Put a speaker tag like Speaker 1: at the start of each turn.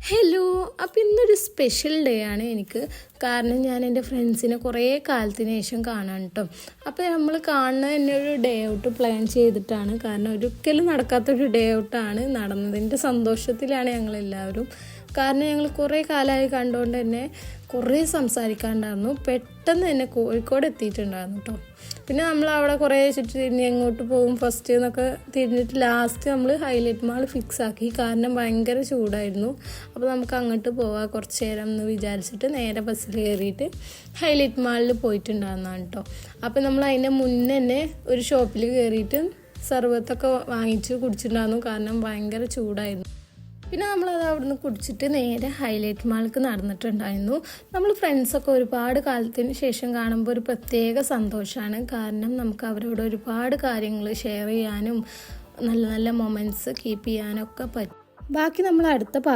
Speaker 1: Hello. അപ്പോൾ ഇന്നൊരു special day ആണ് എനിക്ക്. കാരണം ഞാൻ എൻ്റെ ഫ്രണ്ട്സിനെ കുറേ കാലത്തിന് ശേഷം കാണാൻ കേട്ടോ. അപ്പോൾ നമ്മൾ കാണുന്നത് തന്നെ ഒരു ഡേ ഔട്ട് പ്ലാൻ ചെയ്തിട്ടാണ്. കാരണം ഒരിക്കലും നടക്കാത്തൊരു ഡേ ഔട്ടാണ് നടന്നതിൻ്റെ സന്തോഷത്തിലാണ് ഞങ്ങളെല്ലാവരും. കാരണം ഞങ്ങൾ കുറേ കാലമായി കണ്ടുകൊണ്ട് തന്നെ കുറേ സംസാരിക്കാനുണ്ടായിരുന്നു. പെട്ടെന്ന് തന്നെ കോഴിക്കോട് എത്തിയിട്ടുണ്ടായിരുന്നു കേട്ടോ. പിന്നെ നമ്മൾ അവിടെ കുറേ ചുറ്റി തിരിഞ്ഞ് എങ്ങോട്ട് പോകും ഫസ്റ്റ് എന്നൊക്കെ തിരിഞ്ഞിട്ട് ലാസ്റ്റ് നമ്മൾ ഹൈലൈറ്റ് മാൾ ഫിക്സ് ആക്കി. കാരണം ഭയങ്കര ചൂടായിരുന്നു. അപ്പോൾ നമുക്ക് അങ്ങോട്ട് പോവാം കുറച്ച് നേരം എന്ന് വിചാരിച്ചിട്ട് നേരെ ബസ്സിൽ കയറിയിട്ട് ഹൈലൈറ്റ് മാളിൽ പോയിട്ടുണ്ടായിരുന്നതാണ് കേട്ടോ. അപ്പോൾ നമ്മൾ അതിൻ്റെ മുന്നേ തന്നെ ഒരു ഷോപ്പിൽ കയറിയിട്ട് സർബത്തൊക്കെ വാങ്ങിച്ച് കുടിച്ചിട്ടുണ്ടായിരുന്നു. കാരണം ഭയങ്കര ചൂടായിരുന്നു. പിന്നെ നമ്മളത് അവിടുന്ന് കുടിച്ചിട്ട് നേരെ ഹൈലൈറ്റ് മാൾക്ക് നടന്നിട്ടുണ്ടായിരുന്നു. നമ്മൾ ഫ്രണ്ട്സൊക്കെ ഒരുപാട് കാലത്തിന് ശേഷം കാണുമ്പോൾ ഒരു പ്രത്യേക സന്തോഷമാണ്. കാരണം നമുക്ക് അവരോട് ഒരുപാട് കാര്യങ്ങൾ ഷെയർ ചെയ്യാനും നല്ല നല്ല മൊമെൻറ്റ്സ് കീപ്പ് ചെയ്യാനൊക്കെ പറ്റും. ബാക്കി നമ്മൾ അടുത്ത